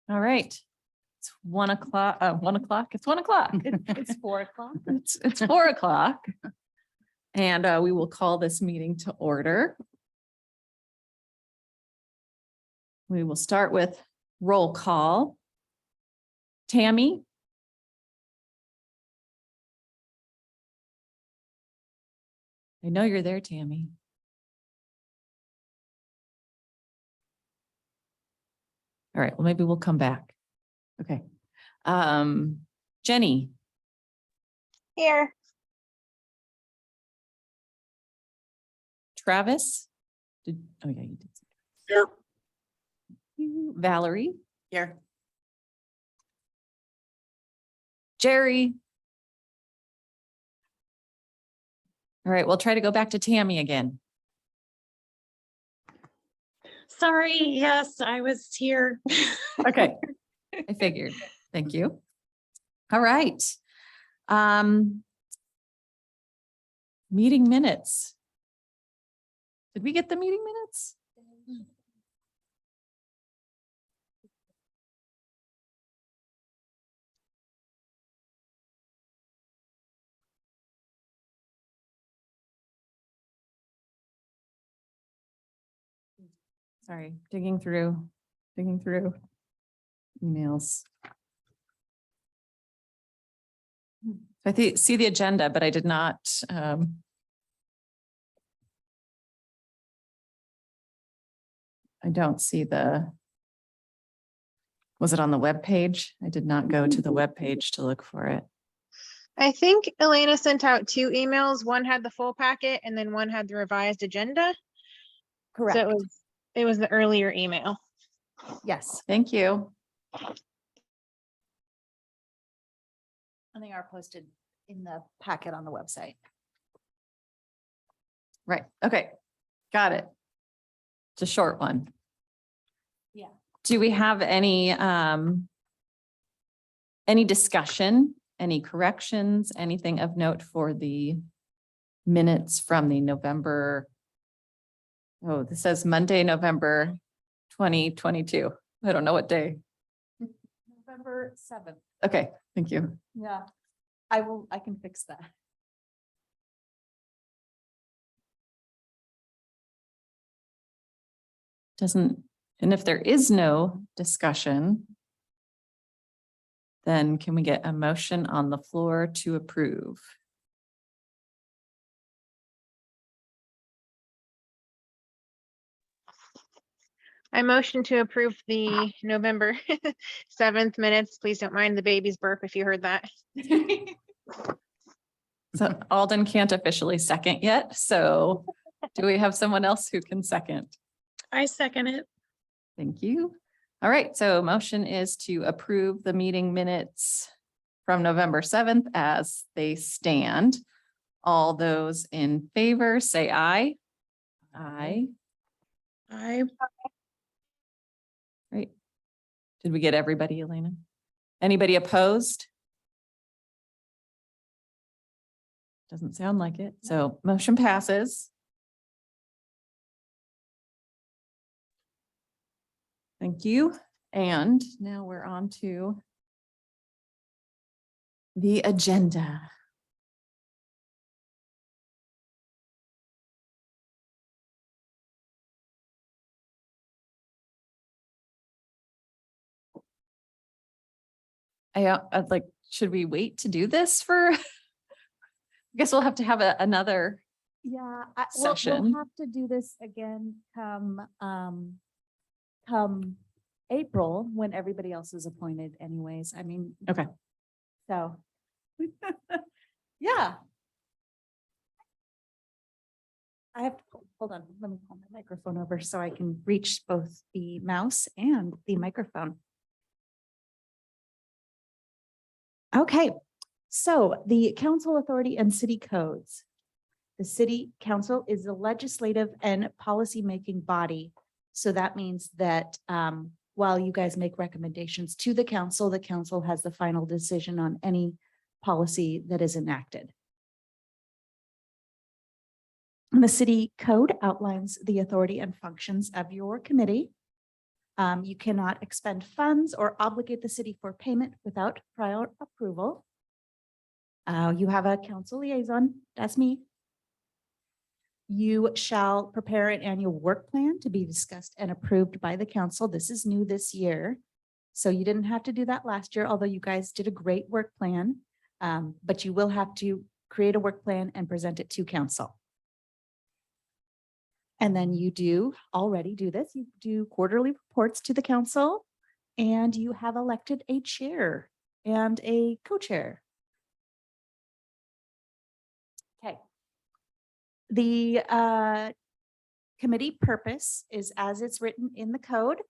All right. It's 1 o'clock, 1 o'clock. It's 1 o'clock. It's 4 o'clock. It's 4 o'clock. And we will call this meeting to order. We will start with roll call. Tammy? I know you're there, Tammy. All right, well, maybe we'll come back. Okay. Jenny? Here. Travis? Oh yeah, you did. Here. Valerie? Here. Jerry? All right, we'll try to go back to Tammy again. Sorry, yes, I was here. Okay. I figured. Thank you. All right. Meeting minutes. Did we get the meeting minutes? Sorry, digging through emails. I see the agenda, but I did not. I don't see was it on the web page? I did not go to the web page to look for it. I think Elena sent out 2 emails. One had the full packet and then one had the revised agenda. Correct. So it was the earlier email. Yes, Thank you. and they are posted in the packet on the website. Right. Okay. Got it. It's a short one. Yeah. Do we have any discussion, any corrections, anything of note for the minutes from the November? Oh, this says Monday, November 2022. I don't know what day. November 7th. Okay, thank you. Yeah. I can fix that. And if there is no discussion, then can we get a motion on the floor to approve? I motion to approve the November 7th minutes. Please don't mind the baby's burp if you heard that. So Alden can't officially second yet. So do we have someone else who can second? I second it. Thank you. All right, so motion is to approve the meeting minutes from November 7th as they stand. All those in favor, say aye. Aye. Great. Did we get everybody, Elena? Anybody opposed? Doesn't sound like it. So motion passes. Thank you. And now we're on to the agenda. I'd like, should we wait to do this for? I guess we'll have to have another. Yeah, Session. we'll have to do this again come April when everybody else is appointed anyways. I mean. Okay. So. Yeah. I have to, hold on, let me pull my microphone over so I can reach both the mouse and the microphone. Okay, so the council authority and city codes. The city council is the legislative and policy-making body. So that means that while you guys make recommendations to the council has the final decision on any policy that is enacted. And the city code outlines the authority and functions of your committee. You cannot expend funds or obligate the city for payment without prior approval. You have a council liaison, that's me. You shall prepare an annual work plan to be discussed and approved by the council. This is new this year. So you didn't have to do that last year, although you guys did a great work plan. But you will have to create a work plan and present it to council. And then you do already do this. You do quarterly reports to the council, and you have elected a chair and a co-chair. Okay. The committee purpose is as it's written in the code.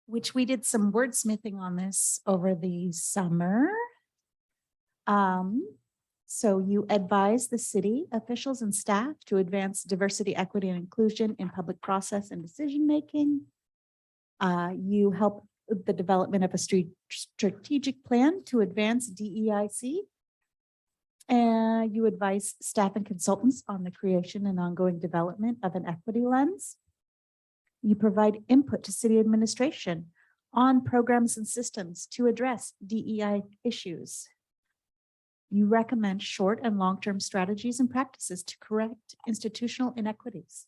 Which we did some wordsmithing on this over the summer. So you advise the city officials and staff to advance diversity, equity, and inclusion in public process and decision-making. You help the development of a strategic plan to advance DEIC. And you advise staff and consultants on the creation and ongoing development of an equity lens. You provide input to city administration on programs and systems to address DEI issues. You recommend short and long-term strategies and practices to correct institutional inequities.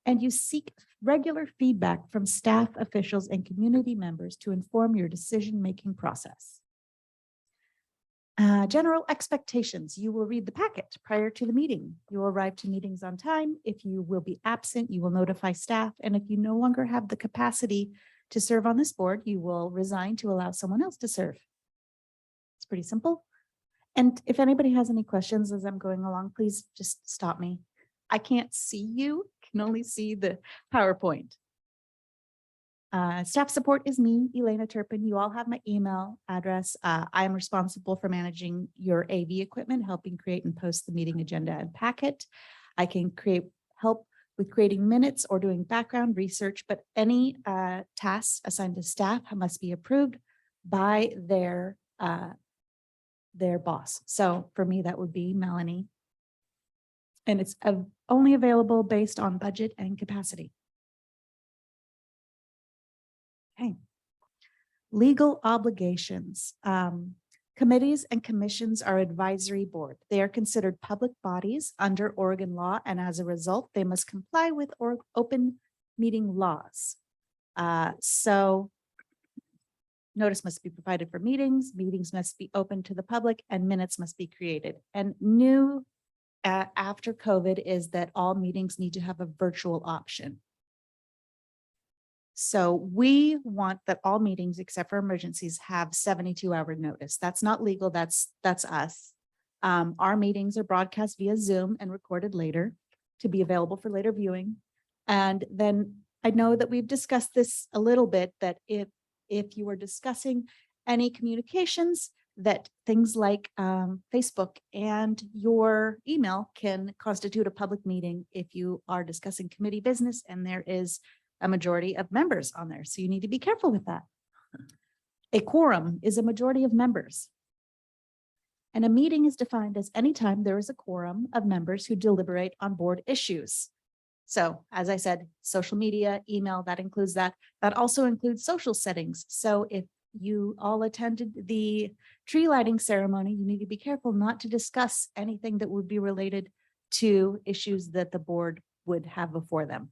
And you seek regular feedback from staff, officials, and community members to inform your decision-making process. General expectations. You will read the packet prior to the meeting. You will arrive to meetings on time. If you will be absent, you will notify staff. And if you no longer have the capacity to serve on this board, you will resign to allow someone else to serve. It's pretty simple. And if anybody has any questions as I'm going along, please just stop me. I can't see you, can only see the PowerPoint. Staff support is me, Elena Turpin. You all have my email address. I am responsible for managing your AV equipment, helping create and post the meeting agenda and packet. I can help with creating minutes or doing background research, but any tasks assigned to staff must be approved by their boss. So for me, that would be Melanie. And it's only available based on budget and capacity. Okay. Legal obligations. Committees and commissions are advisory board. They are considered public bodies under Oregon law, and as a result, they must comply with open meeting laws. So notice must be provided for meetings, meetings must be open to the public, and minutes must be created. And new after COVID is that all meetings need to have a virtual option. So we want that all meetings except for emergencies have 72-hour notice. That's not legal. That's us. Our meetings are broadcast via Zoom and recorded later to be available for later viewing. And then I know that we've discussed this a little bit, that if you are discussing any communications, that things like Facebook and your email can constitute a public meeting if you are discussing committee business and there is a majority of members on there. So you need to be careful with that. A quorum is a majority of members. And a meeting is defined as any time there is a quorum of members who deliberate on board issues. So as I said, social media, email, that includes that. That also includes social settings. So if you all attended the tree lighting ceremony, you need to be careful not to discuss anything that would be related to issues that the board would have before them.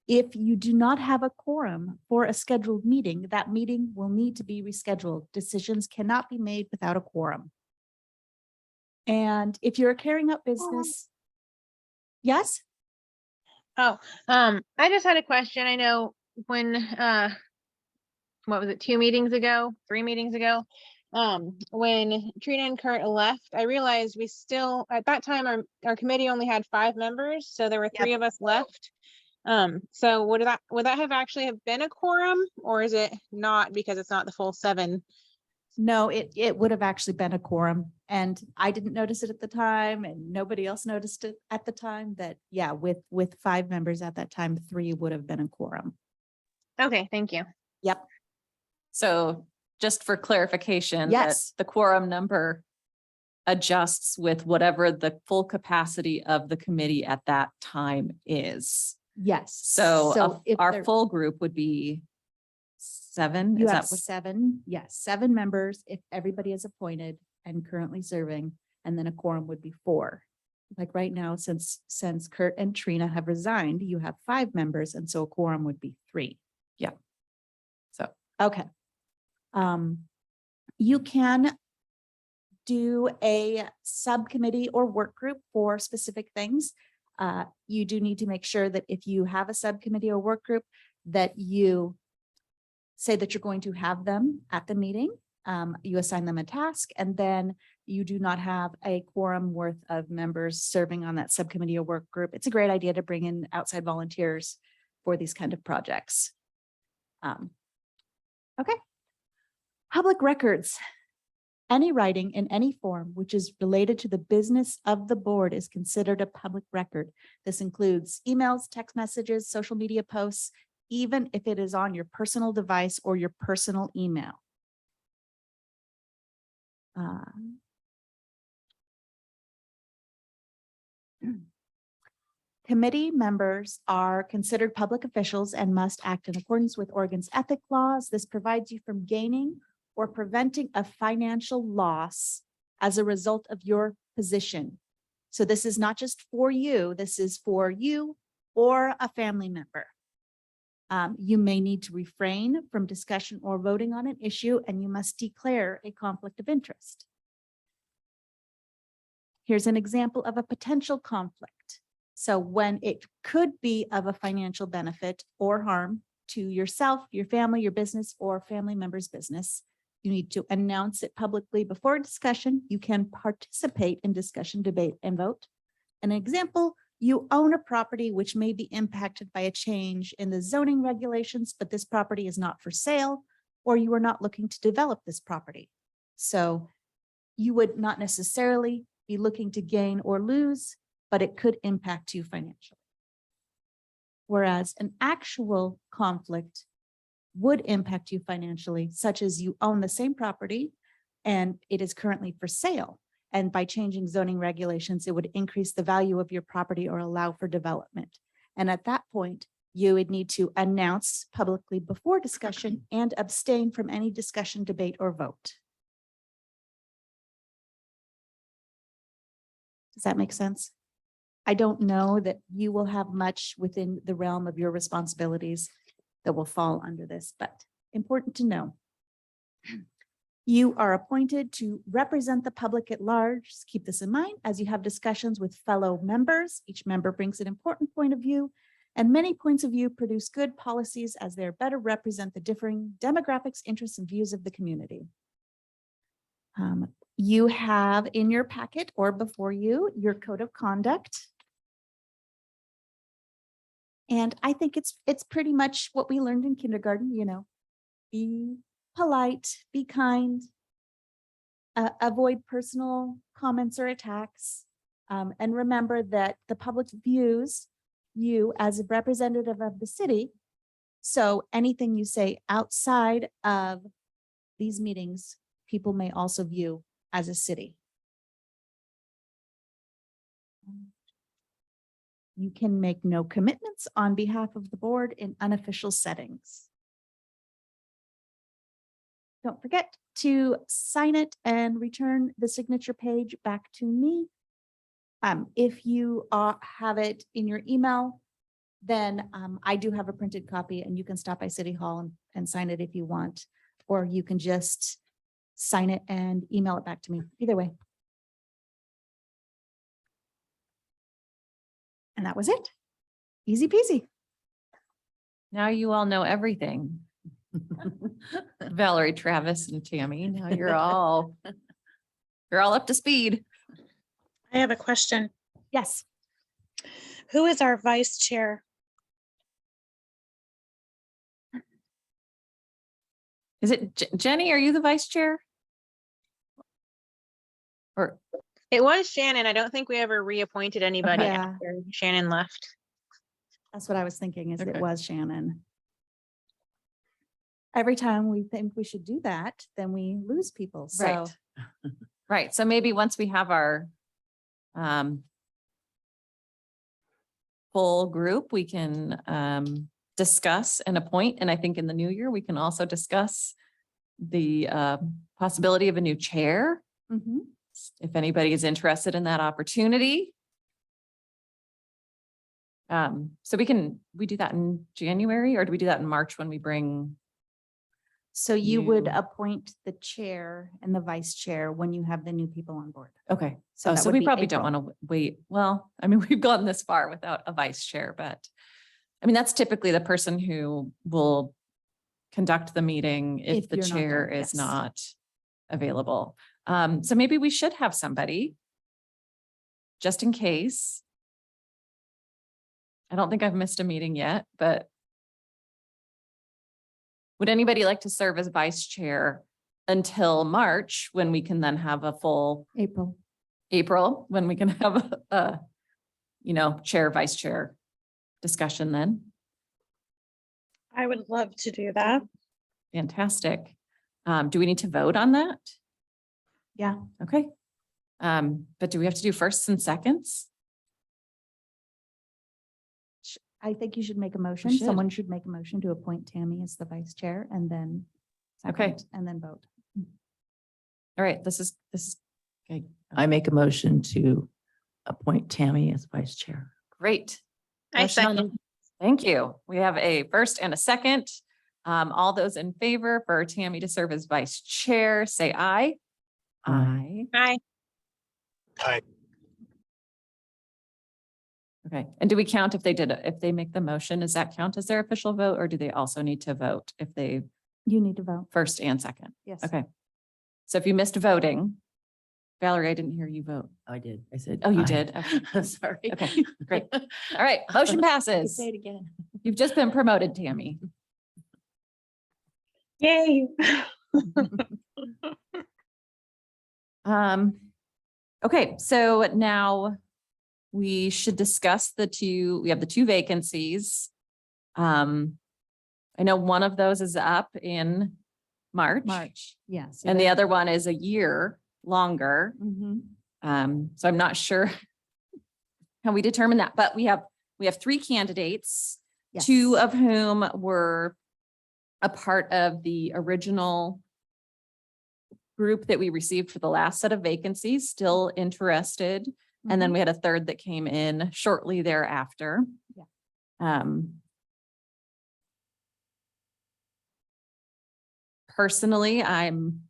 If you do not have a quorum for a scheduled meeting, that meeting will need to be rescheduled. Decisions cannot be made without a quorum. And if you're carrying out business, yes? Oh, I just had a question. I know when, what was it, 3 meetings ago, when Trina and Kurt left, I realized we still, at that time, our committee only had 5 members, so there were 3 of us left. So would that have actually have been a quorum, or is it not because it's not the full 7? No, it would have actually been a quorum, and I didn't notice it at the time, and nobody else noticed it at the time. That yeah, with 5 members at that time, 3 would have been a quorum. Okay, thank you. Yep. So just for clarification, Yes. the quorum number adjusts with whatever the full capacity of the committee at that time is. Yes. So if our there- full group would be 7. You Is have that what? 7, yes, 7 members if everybody is appointed and currently serving, and then a quorum would be 4. Like right now, since Kurt and Trina have resigned, you have 5 members, and so a quorum would be 3. Yeah. So. Okay. You can do a subcommittee or work group for specific things. You do need to make sure that if you have a subcommittee or work group, that you say that you're going to have them at the meeting. You assign them a task, and then you do not have a quorum worth of members serving on that subcommittee or work group. It's a great idea to bring in outside volunteers for these kind of projects. Okay. Public records. Any writing in any form which is related to the business of the board is considered a public record. This includes emails, text messages, social media posts, even if it is on your personal device or your personal email. Committee members are considered public officials and must act in accordance with Oregon's ethic laws. This provides you from gaining or preventing a financial loss as a result of your position. So this is not just for you, this is for you or a family member. You may need to refrain from discussion or voting on an issue, and you must declare a conflict of interest. Here's an example of a potential conflict. So when it could be of a financial benefit or harm to yourself, your family, your business, or family member's business, you need to announce it publicly before discussion. You can participate in discussion, debate, and vote. An example, you own a property which may be impacted by a change in the zoning regulations, but this property is not for sale, or you are not looking to develop this property. So you would not necessarily be looking to gain or lose, but it could impact you financially. Whereas an actual conflict would impact you financially, such as you own the same property and it is currently for sale. And by changing zoning regulations, it would increase the value of your property or allow for development. And at that point, you would need to announce publicly before discussion and abstain from any discussion, debate, or vote. Does that make sense? I don't know that you will have much within the realm of your responsibilities that will fall under this, but important to know. You are appointed to represent the public at large. Just keep this in mind as you have discussions with fellow members. Each member brings an important point of view, and many points of view produce good policies as they better represent the differing demographics, interests, and views of the community. You have in your packet or before you your code of conduct. And I think it's pretty much what we learned in kindergarten, you know, be polite, be kind, avoid personal comments or attacks, and remember that the public views you as a representative of the city. So anything you say outside of these meetings, people may also view as a city. You can make no commitments on behalf of the board in unofficial settings. Don't forget to sign it and return the signature page back to me. If you have it in your email, then I do have a printed copy and you can stop by City Hall and sign it if you want, or you can just sign it and email it back to me. Either way. And that was it. Easy peasy. Now you all know everything. Valerie, Travis, and Tammy, now you're all up to speed. I have a question. Yes. Who is our vice chair? Is it Jenny? Are you the vice chair? Or It was Shannon. I don't think we ever reappointed anybody Yeah. after Shannon left. That's what I was thinking is it Okay. was Shannon. Every time we think we should do that, then we lose people. So Right. Right, so maybe once we have our full group, we can discuss and appoint, and I think in the new year, we can also discuss the possibility of a new chair, Mhm. if anybody is interested in that opportunity. So we do that in January, or do we do that in March when we bring? So you would You- appoint the chair and the vice chair when you have the new people on board. Okay, So so that so would we be probably don't April. want to wait. Well, I mean, we've gotten this far without a vice chair, but I mean, that's typically the person who will conduct the meeting if If the you're not chair there, is yes. not available. So maybe we should have somebody just in case. I don't think I've missed a meeting yet, but would anybody like to serve as vice chair until March, when we can then have a full April, when we can have a, chair, vice chair discussion then? I would love to do that. Fantastic. Do we need to vote on that? Yeah. Okay. But do we have to do firsts and seconds? I think you should make a motion. should. Someone should make a motion to appoint Tammy as the vice chair and then Okay. second, and then vote. All right, this is okay. I make a motion to appoint Tammy as vice chair. Great. I Motion on the- second. Thank you. We have a first and a second. All those in favor for Tammy to serve as vice chair, say aye. Aye. Aye. Okay, and do we count if they make the motion, does that count as their official vote, or do they also need to vote if they You need to vote. first and second? Yes. Okay. So if you missed voting, Valerie, I didn't hear you vote. I did. I said. Oh, you aye. did? Okay. Sorry. Okay, great. All right, motion passes. Say it again. You've just been promoted, Tammy. Yay. Okay, so now we should discuss we have the two vacancies. I know one of those is up in March. Yes. And the other one is a year longer. Mhm. So I'm not sure how we determine that, but we have 3 candidates, Yes. 2 of whom were a part of the original group that we received for the last set of vacancies, still interested. And then Mhm. we had a third that came in shortly thereafter. Yeah. Personally, I'm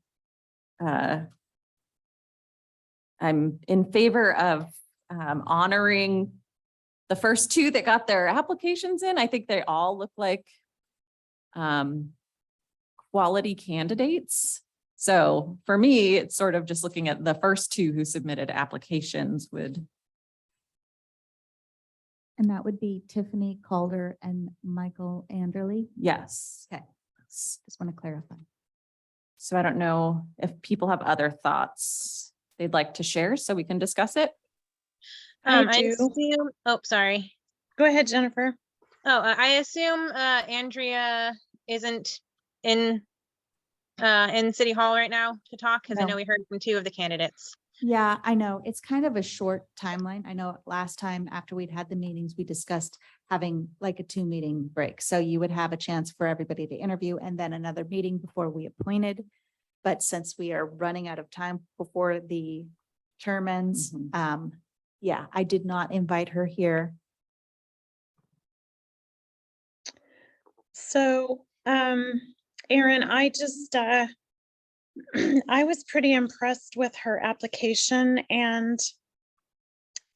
in favor of honoring the first 2 that got their applications in. I think they all look like quality candidates. So for me, it's sort of just looking at the first 2 who submitted applications would. And that would be Tiffany Calder and Michael Anderly. Yes. Okay. Just want to clarify. So I don't know if people have other thoughts they'd like to share so we can discuss it. I do. assume, oh, sorry. Go ahead, Jennifer. Oh, I assume Andrea isn't in City Hall right now to talk, because I No. know we heard from 2 of the candidates. Yeah, I know. It's kind of a short timeline. I know last time after we'd had the meetings, we discussed having like a 2-meeting break. So you would have a chance for everybody to interview and then another meeting before we appointed. But since we are running out of time before the term ends, yeah, I did not invite her here. So, Erin, I just, I was pretty impressed with her application, and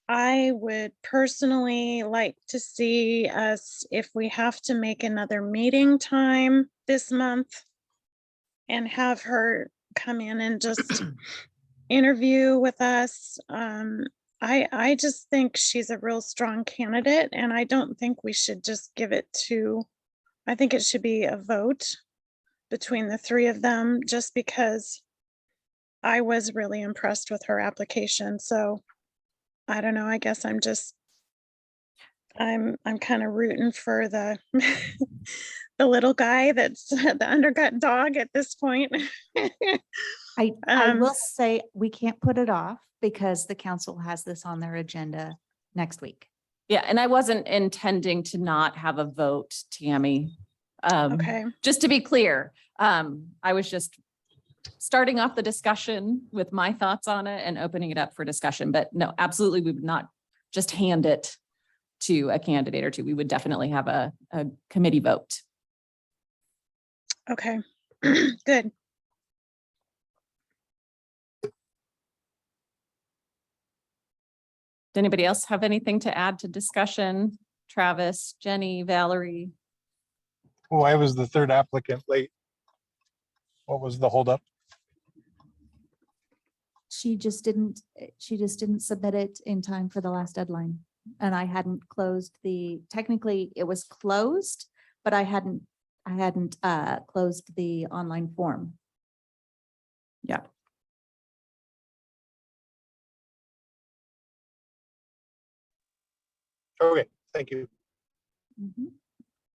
I would personally like to see us, if we have to make another meeting time this month, and have her come in and just interview with us. I just think she's a real strong candidate, and I don't think we should just give it to, I think it should be a vote between the 3 of them, just because I was really impressed with her application. So I don't know, I guess I'm kind of rooting for the the little guy that's the undercut dog at this point. I will say we can't put it off because the council has this on their agenda next week. Yeah, and I wasn't intending to not have a vote, Tammy. Okay, Just to be clear, I was just starting off the discussion with my thoughts on it and opening it up for discussion. But no, absolutely, we would not just hand it to a candidate or two. We would definitely have a committee vote. okay, good. Does anybody else have anything to add to discussion? Travis, Jenny, Valerie? Why was the third applicant late? What was the holdup? She just didn't submit it in time for the last deadline. And I hadn't closed technically it was closed, but I hadn't closed the online form. Yeah. Okay, thank you.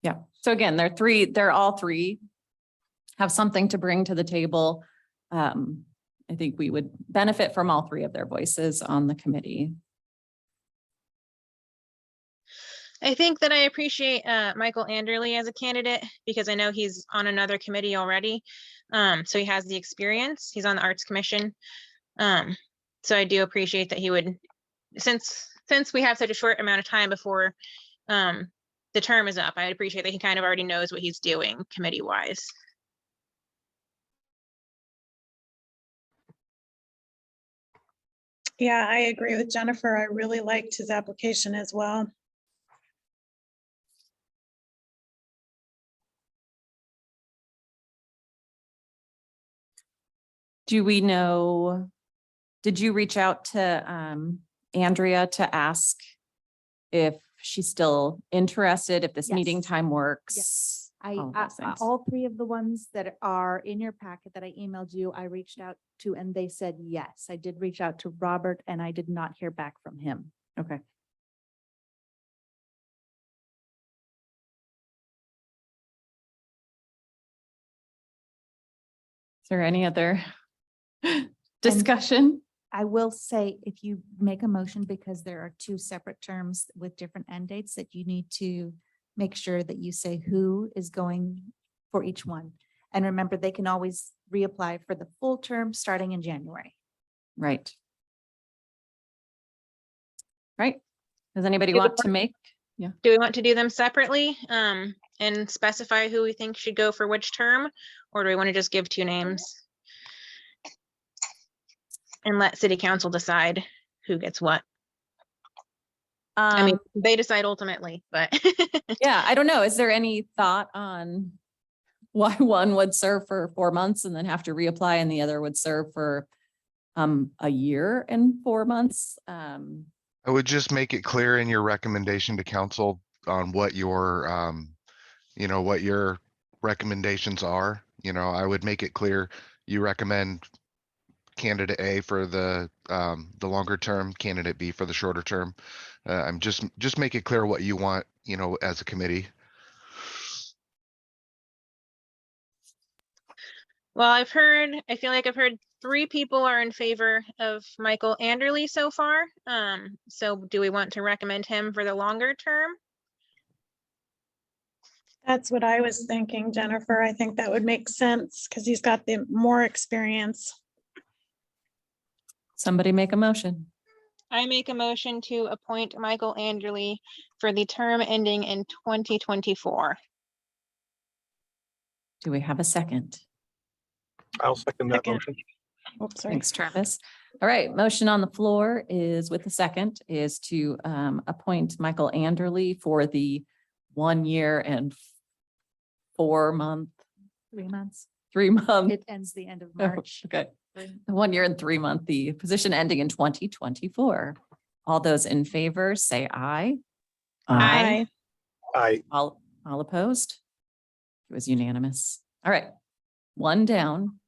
Yeah. So again, they're all three have something to bring to the table. I think we would benefit from all three of their voices on the committee. I think that I appreciate Michael Anderley as a candidate because I know he's on another committee already. So he has the experience. He's on the Arts Commission. So I do appreciate that he would, since we have such a short amount of time before the term is up, I appreciate that he kind of already knows what he's doing committee-wise. Yeah, I agree with Jennifer. I really liked his application as well. Do we know, did you reach out to Andrea to ask if she's still interested, if this meeting Yes. time works? All those things. All three of the ones that are in your packet that I emailed you, I reached out to and they said yes. I did reach out to Robert and I did not hear back from him. Okay. Is there any other discussion? I will say, if you make a motion, because there are two separate terms with different end dates, that you need to make sure that you say who is going for each one. And remember, they can always reapply for the full term starting in January. Right. Right. Does anybody Do we want to make? Do we want to do them separately and specify who we think should go for which term? Or do we want to just give two names? And let city council decide who gets what. I mean, they decide ultimately, but Yeah, I don't know. Is there any thought on why one would serve for 4 months and then have to reapply and the other would serve for a year and 4 months? I would just make it clear in your recommendation to council on what your, what your recommendations are. I would make it clear you recommend candidate A for the longer term, candidate B for the shorter term. I'm just make it clear what you want, as a committee. well, I feel like I've heard 3 people are in favor of Michael Anderley so far. So do we want to recommend him for the longer term? That's what I was thinking, Jennifer. I think that would make sense because he's got the more experience. Somebody make a motion. I make a motion to appoint Michael Anderley for the term ending in 2024. Do we have a second? I'll second that Second. motion. Oops, sorry. Thanks, Travis. All right, motion on the floor is with the second is to appoint Michael Anderley for the 1 year and 4 month, 3 months. 3 month. It ends the end of Oh, March. Okay. 1 year and 3 month, the position ending in 2024. All those in favor, say aye. Aye. Aye. All opposed? It was unanimous. All right. 1 down,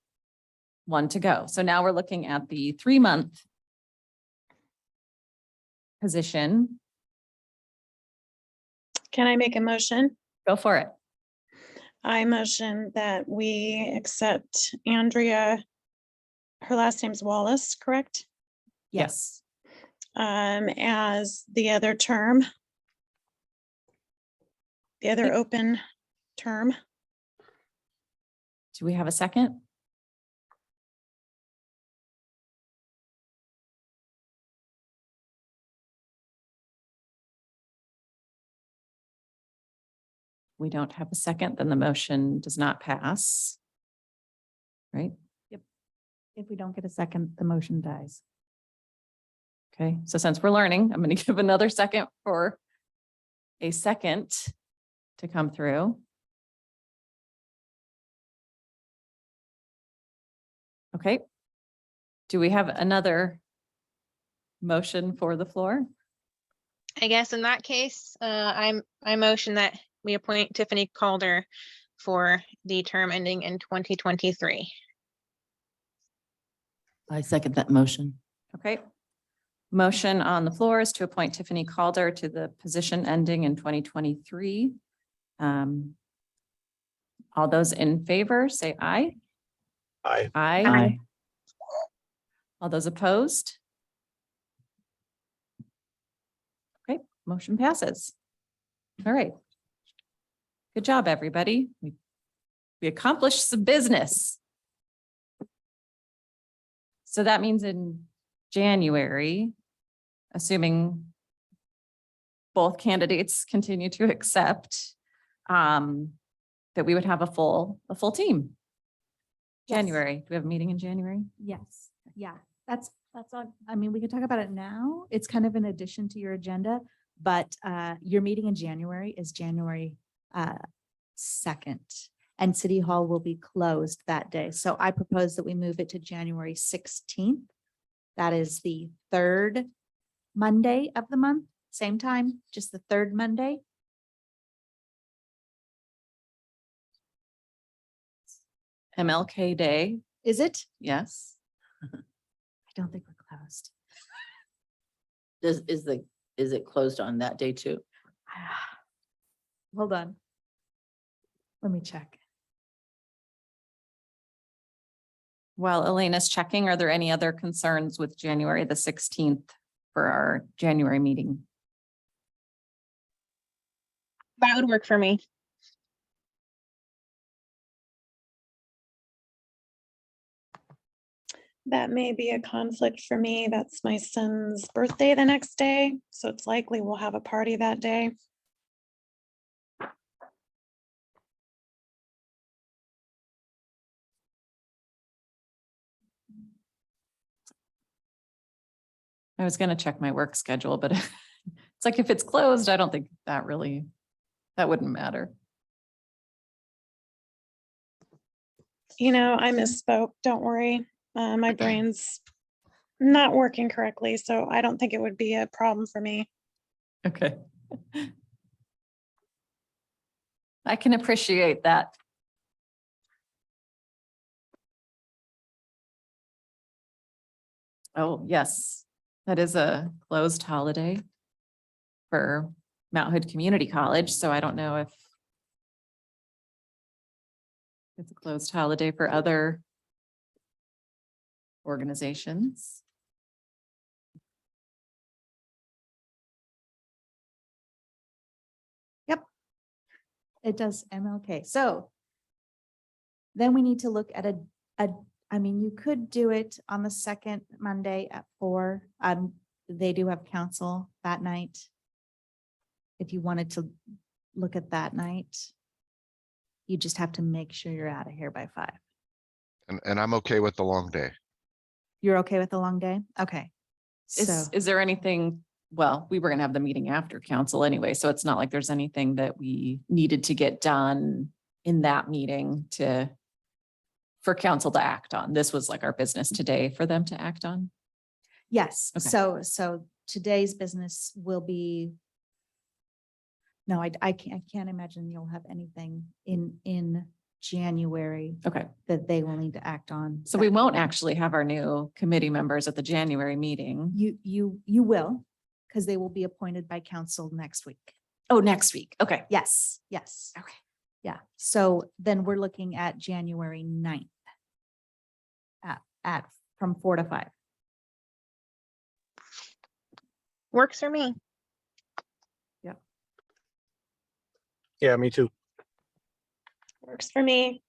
1 to go. So now we're looking at the 3 month position. Can I make a motion? Go for it. I motion that we accept Andrea her last name's Wallace, correct? Yes. As the other term. The other open term. Do we have a second? We don't have a second, then the motion does not pass. Right? If we don't get a second, the motion dies. Okay, so since we're learning, I'm going to give another second for a second to come through. Okay. Do we have another motion for the floor? I guess in that case, I motion that we appoint Tiffany Calder for the term ending in 2023. I second that motion. Okay. Motion on the floor is to appoint Tiffany Calder to the position ending in 2023. All those in favor, say aye. Aye. Aye. All those opposed? Okay, motion passes. All right. Good job, everybody. We accomplished some business. So that means in January, assuming both candidates continue to accept, that we would have a full team. Yes. January, do we have a meeting in January? Yes, yeah, that's on, I mean, we can talk about it now. It's kind of an addition to your agenda, but your meeting in January is January 2nd. And City Hall will be closed that day. So I propose that we move it to January 16th. That is the third Monday of the month, same time, just the third Monday. MLK Day, Is it? yes. I don't think we're closed. Is it closed on that day too? Hold on. Let me check. While Elena's checking, are there any other concerns with January the 16th for our January meeting? That would work for me. That may be a conflict for me. That's my son's birthday the next day, so it's likely we'll have a party that day. I was gonna check my work schedule, but it's like if it's closed, I don't think that wouldn't matter. You know, I misspoke. Don't worry. My brain's not working correctly, so I don't think it would be a problem for me. Okay. I can appreciate that. Oh, yes, that is a closed holiday for Mount Hood Community College, so I don't know if it's a closed holiday for other organizations. It does MLK. So then we need to look at I mean, you could do it on the second Monday at 4. They do have council that night. If you wanted to look at that night, you just have to make sure you're out of here by 5. And I'm okay with the long day. You're okay with the long day? Okay. So, Is there anything, well, we were gonna have the meeting after council anyway, so it's not like there's anything that we needed to get done in that meeting for council to act on. This was like our business today for them to act on. yes, Okay. so today's business will be. No, I can't imagine you'll have anything in January Okay, that they will need to act on. so we won't actually have our new committee members at the January meeting. You will, because they will be appointed by council next week. Oh, next week. Okay. Yes, yes. Okay. Yeah, so then we're looking at January 9th. At from 4 to 5. Works for me. Yeah, me too. Works for me.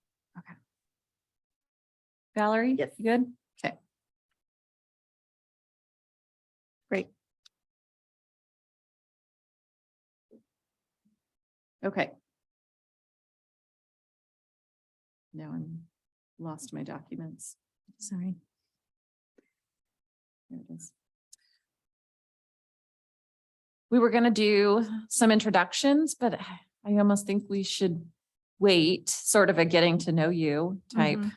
Valerie? Yes. You good? Okay. Great. Okay. Now I'm lost my documents. Sorry. There it is. We were gonna do some introductions, but I almost think we should wait, sort of a getting to know you type. Mhm.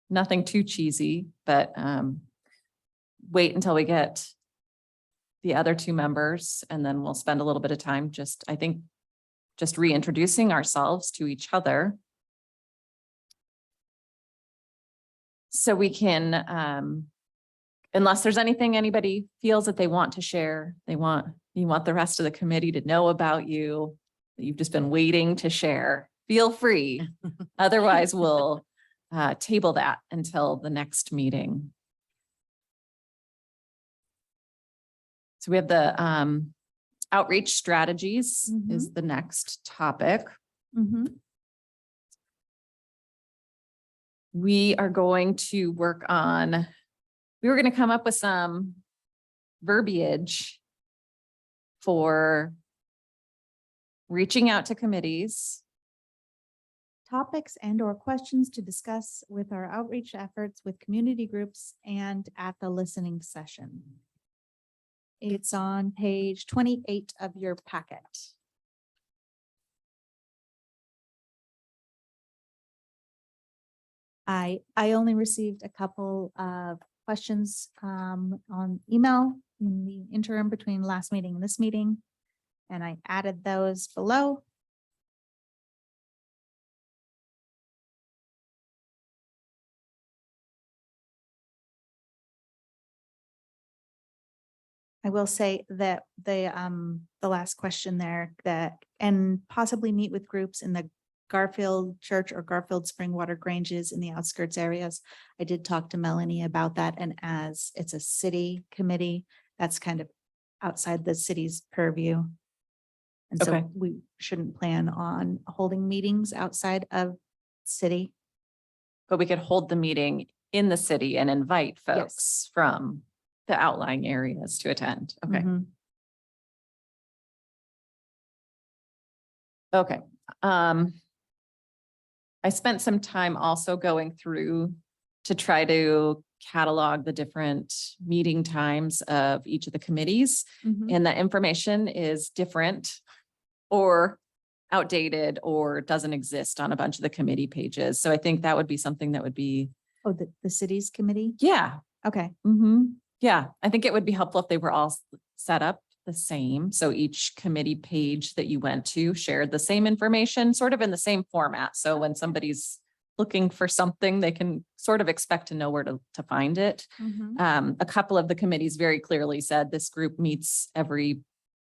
Nothing too cheesy, but wait until we get the other two members, and then we'll spend a little bit of time just, I think, just reintroducing ourselves to each other. So we can, unless there's anything anybody feels that they want to share, you want the rest of the committee to know about you, that you've just been waiting to share, feel free. Otherwise, we'll table that until the next meeting. So we have the outreach strategies is the next topic. Mhm. We are going to work on, we were going to come up with some verbiage for reaching out to committees. Topics and or questions to discuss with our outreach efforts with community groups and at the listening session. It's on page 28 of your packet. I only received a couple of questions on email in the interim between last meeting and this meeting. And I added those below. I will say that the last question there, that and possibly meet with groups in the Garfield Church or Garfield Springwater Granges in the outskirts areas. I did talk to Melanie about that, and as it's a city committee, that's kind of outside the city's purview. And Okay. so we shouldn't plan on holding meetings outside of city. But we could hold the meeting in the city and invite Yes. folks from the outlying areas to attend. Okay. Mhm. Okay. I spent some time also going through to try to catalog the different meeting times of each of the committees. Mhm. And that information is different or outdated or doesn't exist on a bunch of the committee pages. So I think that would be something that would be, Oh, the city's committee? yeah. Okay. Yeah, I think it would be helpful if they were all set up the same. So each committee page that you went to shared the same information, sort of in the same format. So when somebody's looking for something, they can sort of expect to know where to find it. Mhm. A couple of the committees very clearly said this group meets every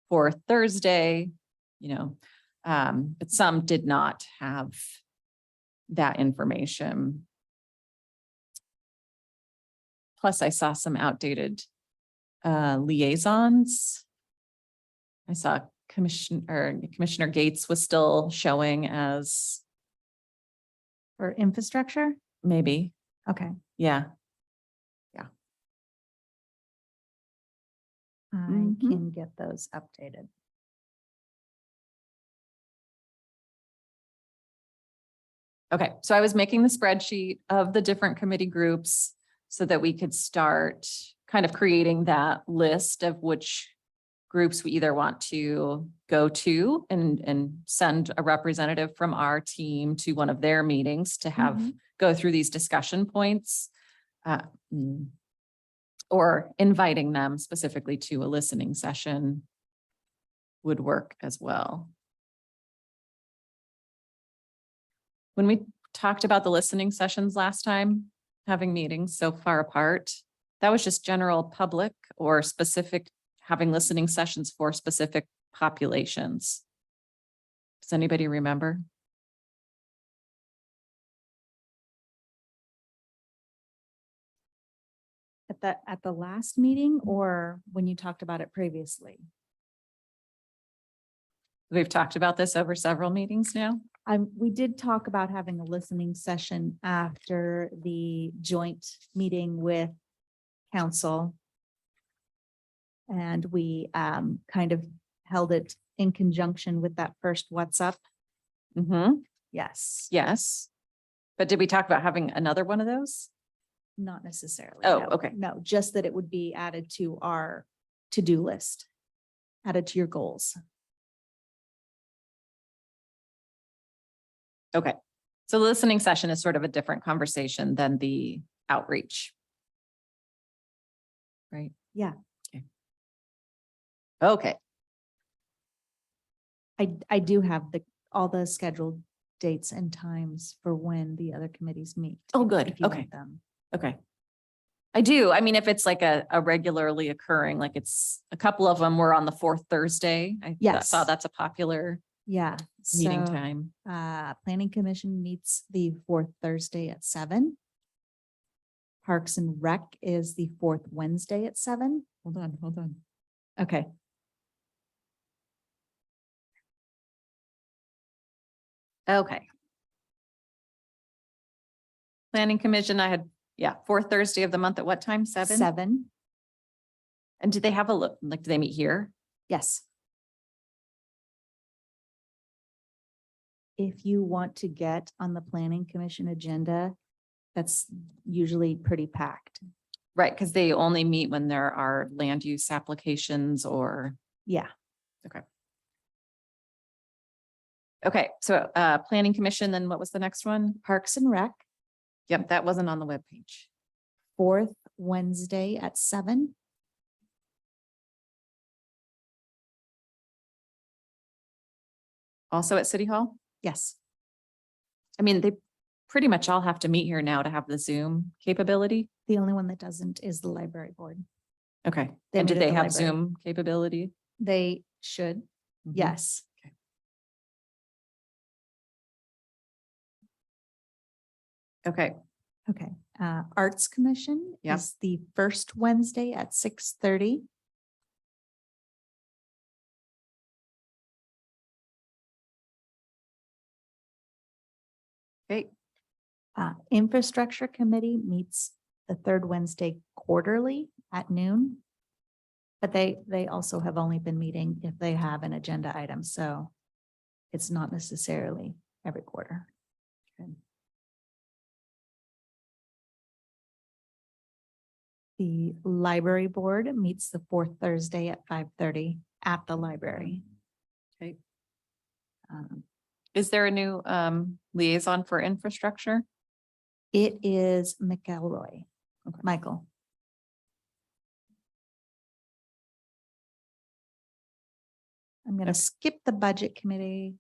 fourth Thursday, but some did not have that information. Plus, I saw some outdated liaisons. I saw Commissioner Gates was still showing as For infrastructure? maybe, Okay. yeah. I Mhm. can get those updated. Okay, so I was making the spreadsheet of the different committee groups so that we could start kind of creating that list of which groups we either want to go to and send a representative from our team to one of their meetings to have Mhm. go through these discussion points. Or inviting them specifically to a listening session would work as well. When we talked about the listening sessions last time, having meetings so far apart, that was just general public or specific, having listening sessions for specific populations. Does anybody remember? at the last meeting or when you talked about it previously? We've talked about this over several meetings now. We did talk about having a listening session after the joint meeting with council. And we kind of held it in conjunction with that first What's Up. Mm-hmm. Yes, Yes. But did we talk about having another one of those? not necessarily. Oh, no. okay. No, just that it would be added to our to-do list, added to your goals. Okay. So the listening session is sort of a different conversation than the outreach. Right? Yeah. Okay. Okay. I do have all the scheduled dates and times for when the other committees meet. Oh, good. if you Okay. want them. Okay. I do. I mean, if it's like a regularly occurring, like it's a couple of them were on the fourth Thursday. I Yes. saw that's a popular Yeah. meeting so, time. Planning Commission meets the fourth Thursday at 7. Parks and Rec is the fourth Wednesday at 7. Hold on. Okay. Okay. Planning Commission, I had, fourth Thursday of the month at what time? 7? 7. And do they have a look, like, do they meet here? Yes. If you want to get on the Planning Commission agenda, that's usually pretty packed. Right, because they only meet when there are land use applications or, Yeah. okay, so Planning Commission, then what was the next one? Parks and Rec, Yep, that wasn't on the webpage. fourth Wednesday at 7. Also at City Hall? Yes. I mean, they pretty much all have to meet here now to have the Zoom capability. The only one that doesn't is the library board. Okay, They and meet do at they the have library. Zoom capability? They should. Mhm. Yes. Okay, Okay. Arts Commission Yep. is the first Wednesday at 6:30. great. Infrastructure Committee meets the third Wednesday quarterly at noon. But they also have only been meeting if they have an agenda item, so it's not necessarily every quarter. The Library Board meets the fourth Thursday at 5:30 at the library. Okay. Um, Is there a new liaison for infrastructure? It is McElroy, Okay. Michael. I'm gonna Okay. skip the Budget Committee.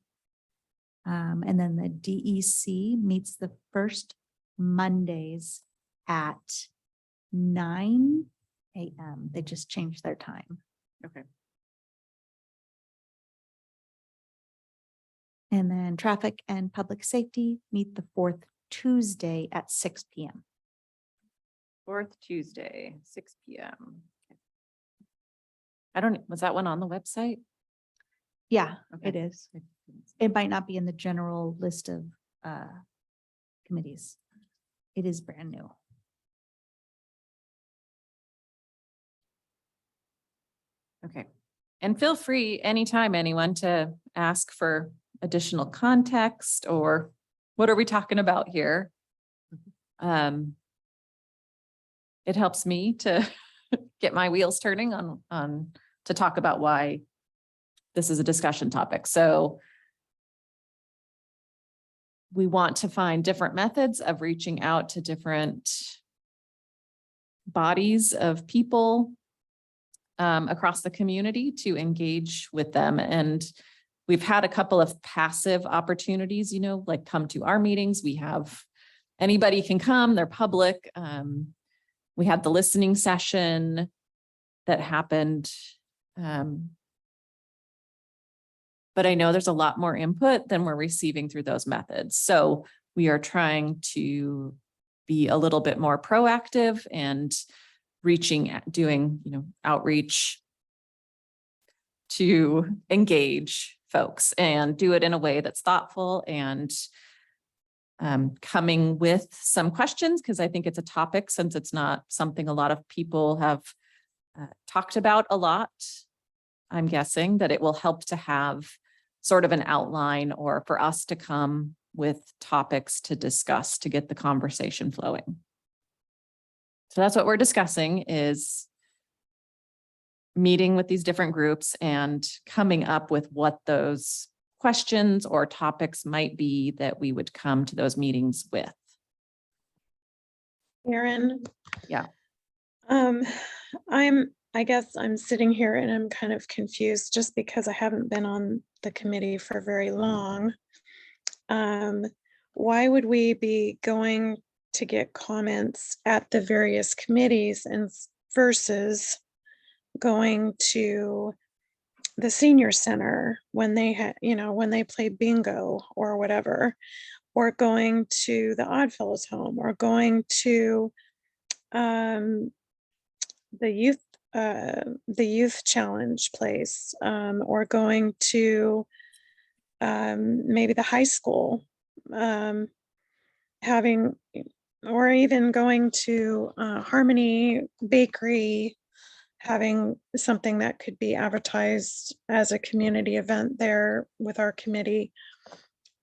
And then the DEC meets the first Mondays at 9 a.m. They just changed their time. Okay. And then Traffic and Public Safety meet the fourth Tuesday at 6 p.m. Fourth Tuesday, 6 p.m. Was that one on the website? Yeah, Okay. it is. It might not be in the general list of committees. It is brand new. Okay. And feel free anytime, anyone, to ask for additional context or what are we talking about here? It helps me to get my wheels turning on to talk about why this is a discussion topic. So we want to find different methods of reaching out to different bodies of people across the community to engage with them. And we've had a couple of passive opportunities, like come to our meetings. We have anybody can come, they're public. We had the listening session that happened. But I know there's a lot more input than we're receiving through those methods. So we are trying to be a little bit more proactive and doing, outreach to engage folks and do it in a way that's thoughtful and coming with some questions, because I think it's a topic, since it's not something a lot of people have talked about a lot. I'm guessing that it will help to have sort of an outline, or for us to come with topics to discuss to get the conversation flowing. So that's what we're discussing, is meeting with these different groups and coming up with what those questions or topics might be that we would come to those meetings with. Erin? Yeah. I guess I'm sitting here and I'm kind of confused just because I haven't been on the committee for very long. Why would we be going to get comments at the various committees and versus going to the senior center when they had, when they play bingo or whatever, or going to the Oddfellows home, or going to the youth challenge place, or going to maybe the high school, having, or even going to Harmony Bakery, having something that could be advertised as a community event there with our committee.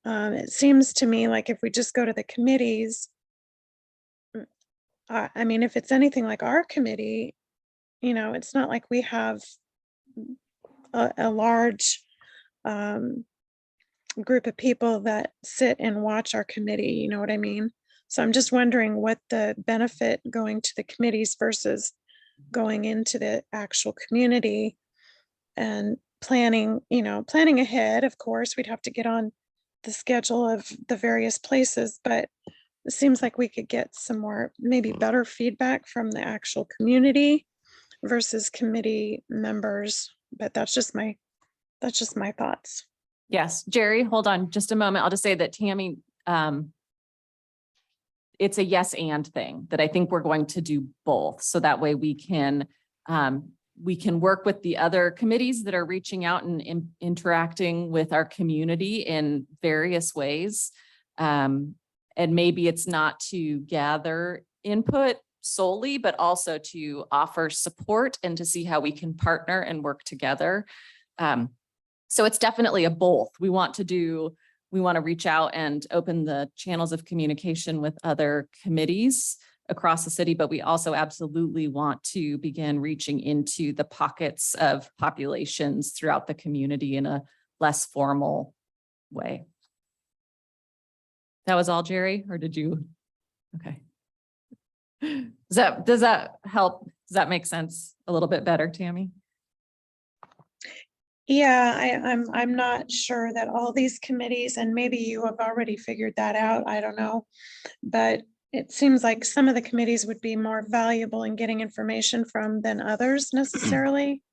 It seems to me like if we just go to the committees, I mean, if it's anything like our committee, it's not like we have a large group of people that sit and watch our committee, you know what I mean? So I'm just wondering what the benefit going to the committees versus going into the actual community and planning ahead. Of course, we'd have to get on the schedule of the various places, but it seems like we could get some more, maybe better feedback from the actual community versus committee members. But that's just my thoughts. Yes, Jerry, hold on just a moment. I'll just say that Tammy, it's a yes and thing, that I think we're going to do both. So that way we can work with the other committees that are reaching out and interacting with our community in various ways. And maybe it's not to gather input solely, but also to offer support and to see how we can partner and work together. So it's definitely a both. We want to reach out and open the channels of communication with other committees across the city, but we also absolutely want to begin reaching into the pockets of populations throughout the community in a less formal way. That was all, Jerry, or did you? Okay. Does that help? Does that make sense a little bit better, Tammy? Yeah, I'm not sure that all these committees, and maybe you have already figured that out, I don't know. But it seems like some of the committees would be more valuable in getting information from than others necessarily.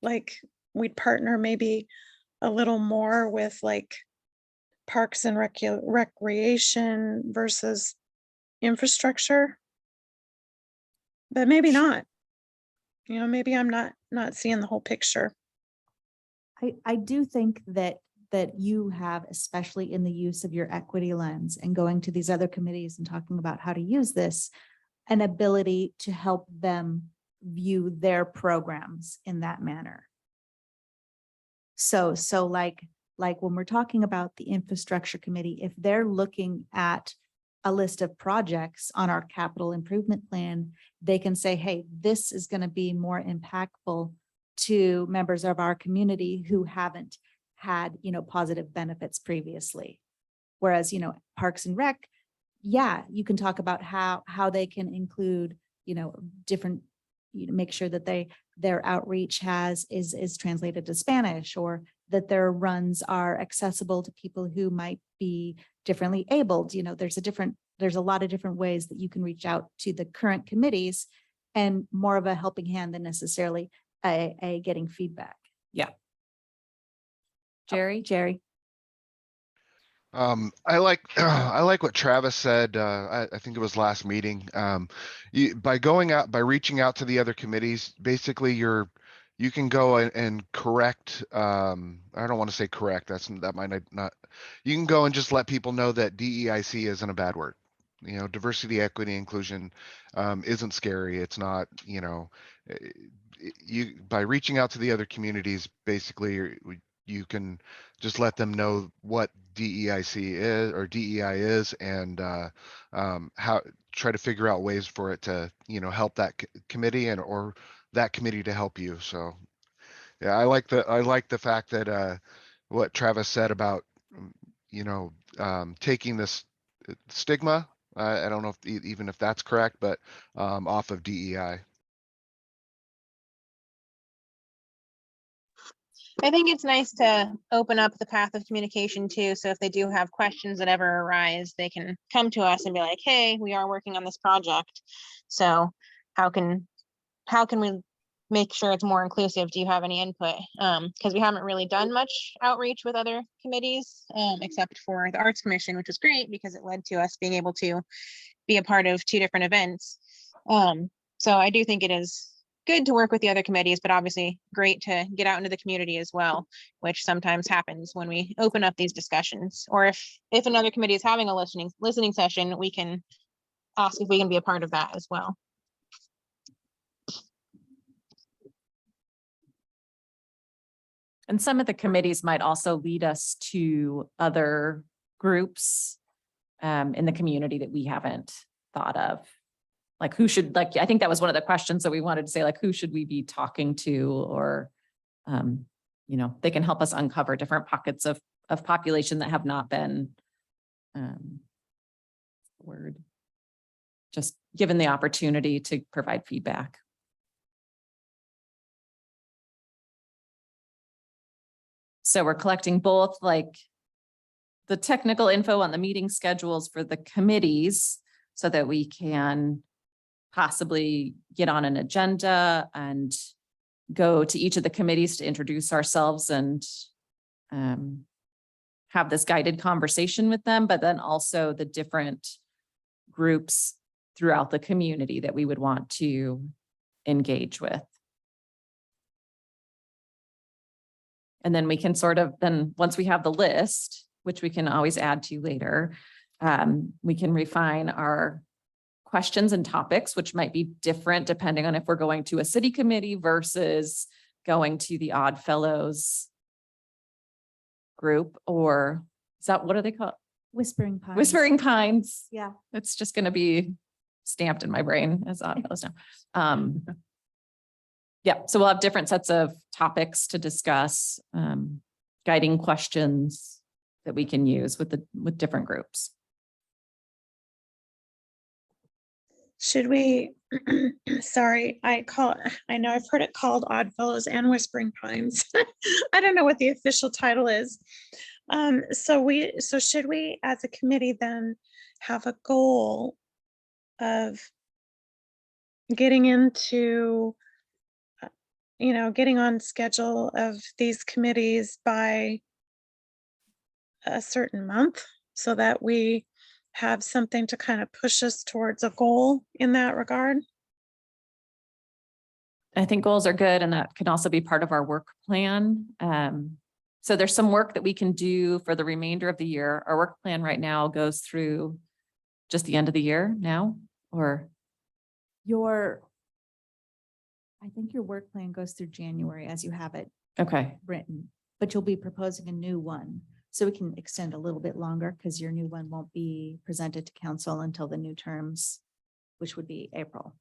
Like we'd partner maybe a little more with like parks and recreation versus infrastructure. But maybe not. Maybe I'm not seeing the whole picture. I do think that you have, especially in the use of your equity lens and going to these other committees and talking about how to use this, an ability to help them view their programs in that manner. So like when we're talking about the infrastructure committee, if they're looking at a list of projects on our capital improvement plan, they can say, hey, this is going to be more impactful to members of our community who haven't had, positive benefits previously. Whereas, Parks and Rec, yeah, you can talk about how they can include, different, make sure that their outreach is translated to Spanish, or that their runs are accessible to people who might be differently abled. There's a lot of different ways that you can reach out to the current committees, and more of a helping hand than necessarily a getting feedback. Yeah. Jerry? I like, I like what Travis said, I think it was last meeting. By going out, by reaching out to the other committees, basically you can go and correct, I don't want to say correct, that might not, you can go and just let people know that DEIC isn't a bad word. You know, diversity, equity, inclusion, isn't scary. It's not, you know, eh, you, by reaching out to the other communities, basically you can just let them know what DEIC is or DEI is, and how try to figure out ways for it to, you know, help that committee and or that committee to help you. So yeah, I like the fact that what Travis said about you know, taking this stigma. I don't know if even if that's correct, but off of DEI. I think it's nice to open up the path of communication too. So if they do have questions that ever arise, they can come to us and be like, hey, we are working on this project. So how can we make sure it's more inclusive? Do you have any input? Because we haven't really done much outreach with other committees, except for the Arts Commission, which was great because it led to us being able to be a part of 2 different events. So I do think it is good to work with the other committees, but obviously great to get out into the community as well, which sometimes happens when we open up these discussions. Or if another committee is having a listening session, we can ask if we can be a part of that as well. And some of the committees might also lead us to other groups in the community that we haven't thought of. Like who should, like, I think that was one of the questions that we wanted to say, like, who should we be talking to? Or, you know, they can help us uncover different pockets of population that have not been just given the opportunity to provide feedback. So we're collecting both like the technical info on the meeting schedules for the committees so that we can possibly get on an agenda and go to each of the committees to introduce ourselves and have this guided conversation with them, but then also the different groups throughout the community that we would want to engage with. And then we can sort of, then once we have the list, which we can always add to later, we can refine our questions and topics, which might be different depending on if we're going to a city committee versus going to the Odd Fellows group, or is that, what are they called? Whispering Pines. Whispering Pines. Yeah. It's just going to be stamped in my brain as Odd Fellows now. Yeah, so we'll have different sets of topics to discuss, guiding questions that we can use with different groups. Should we, sorry, I know I've heard it called Odd Fellows and Whispering Pines. I don't know what the official title is. So should we as a committee then have a goal of getting into, you know, getting on schedule of these committees by a certain month so that we have something to kind of push us towards a goal in that regard? I think goals are good, and that can also be part of our work plan. So there's some work that we can do for the remainder of the year. Our work plan right now goes through just the end of the year now, or I think your work plan goes through January as you have it okay. written, but you'll be proposing a new one. So we can extend a little bit longer because your new one won't be presented to council until the new terms, which would be April.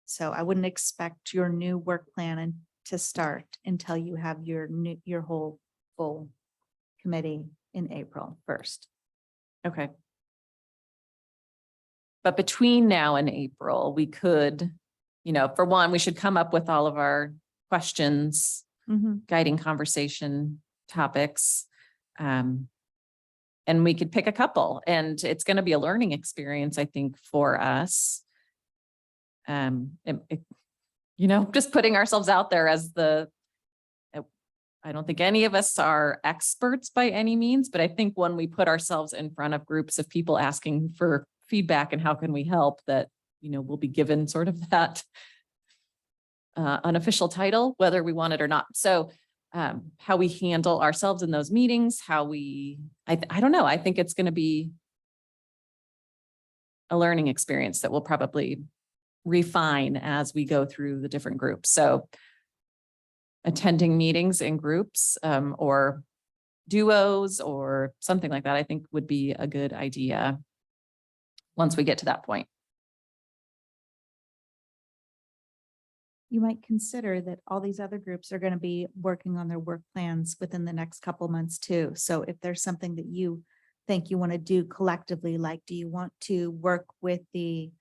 So I wouldn't expect your new work plan to start until you have your whole full committee in April 1st. Okay. But between now and April, we could, you know, for one, we should come up with all of our questions, guiding conversation topics. And we could pick a couple, and it's going to be a learning experience, I think, for us. You know, just putting ourselves out there as I don't think any of us are experts by any means, but I think when we put ourselves in front of groups of people asking for feedback and how can we help, that, we'll be given sort of that unofficial title, whether we want it or not. So how we handle ourselves in those meetings, I don't know. I think it's going to be a learning experience that we'll probably refine as we go through the different groups. So attending meetings in groups or duos or something like that, I think would be a good idea once we get to that point. You might consider that all these other groups are going to be working on their work plans within the next couple months too. So if there's something that you think you want to do collectively, like, do you want to work with the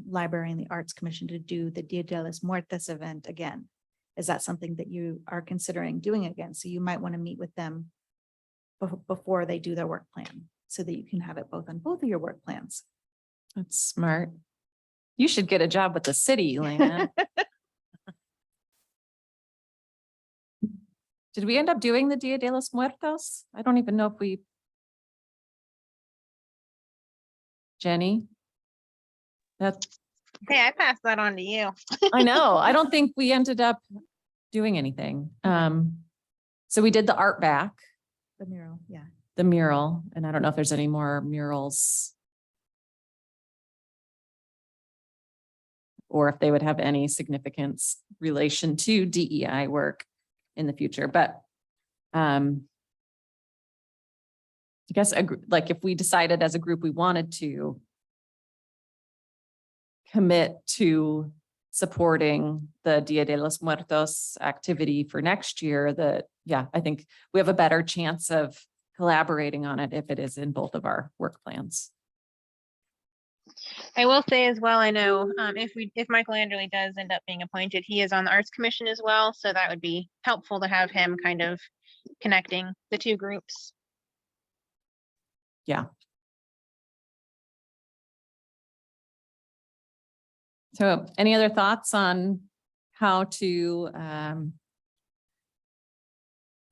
Library and the Arts Commission to do the Dia de los Muertos event again? Is that something that you are considering doing again? So you might want to meet with them before they do their work plan so that you can have it both on both of your work plans. That's smart. You should get a job with the city, Lana. Did we end up doing the Dia de los Muertos? I don't even know if we. Jenny? That's, Hey, I passed that on to you. I know. I don't think we ended up doing anything. So we did the art back, The mural, yeah. the mural, and I don't know if there's any more murals. Or if they would have any significance relation to DEI work in the future, but I guess like if we decided as a group we wanted to commit to supporting the Dia de los Muertos activity for next year, that, yeah, I think we have a better chance of collaborating on it if it is in both of our work plans. I will say as well, I know if Michael Anderley does end up being appointed, he is on the Arts Commission as well. So that would be helpful to have him kind of connecting the two groups. Yeah. So any other thoughts on how to,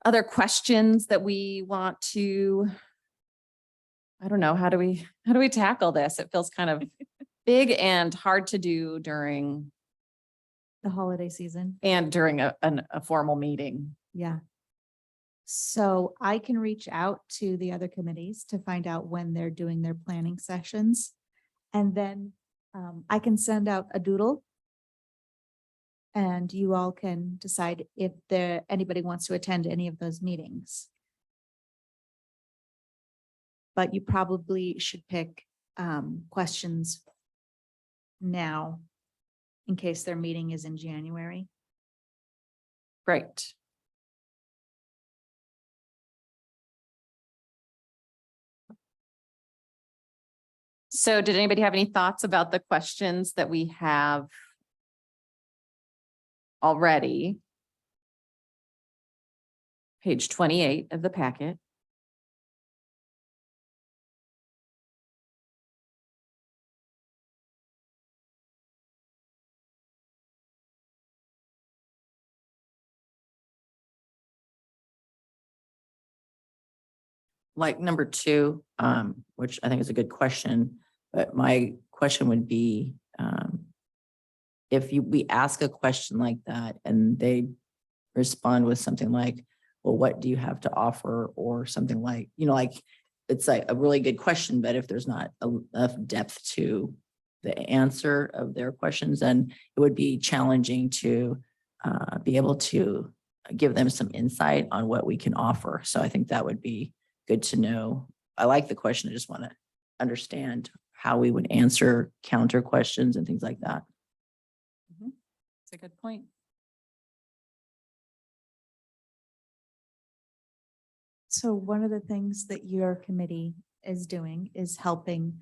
other questions that we want to, I don't know, how do we tackle this? It feels kind of big and hard to do during The holiday season. and during a formal meeting. Yeah. So I can reach out to the other committees to find out when they're doing their planning sessions. And then I can send out a doodle. And you all can decide if anybody wants to attend any of those meetings. But you probably should pick questions now in case their meeting is in January. Great. So did anybody have any thoughts about the questions that we have already? Page 28 of the packet. Like number 2, which I think is a good question, but my question would be, if we ask a question like that and they respond with something like, well, what do you have to offer? Or something like, like, it's like a really good question, but if there's not enough depth to the answer of their questions, then it would be challenging to be able to give them some insight on what we can offer. So I think that would be good to know. I like the question. I just want to understand how we would answer counter questions and things like that. That's a good point. So one of the things that your committee is doing is helping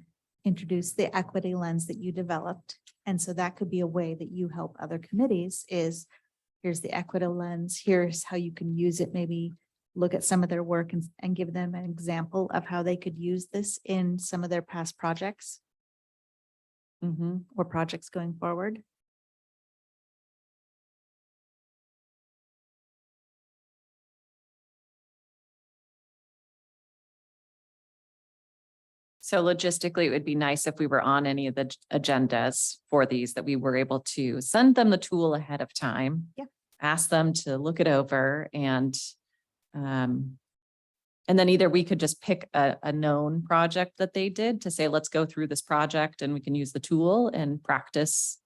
introduce the equity lens that you developed. And so that could be a way that you help other committees is, here's the equity lens, here's how you can use it, maybe look at some of their work and give them an example of how they could use this in some of their past projects or projects going forward. So logistically, it would be nice if we were on any of the agendas for these, that we were able to send them the tool ahead of time. Yeah. Ask them to look it over and then either we could just pick a known project that they did to say, let's go through this project and we can use the tool and practice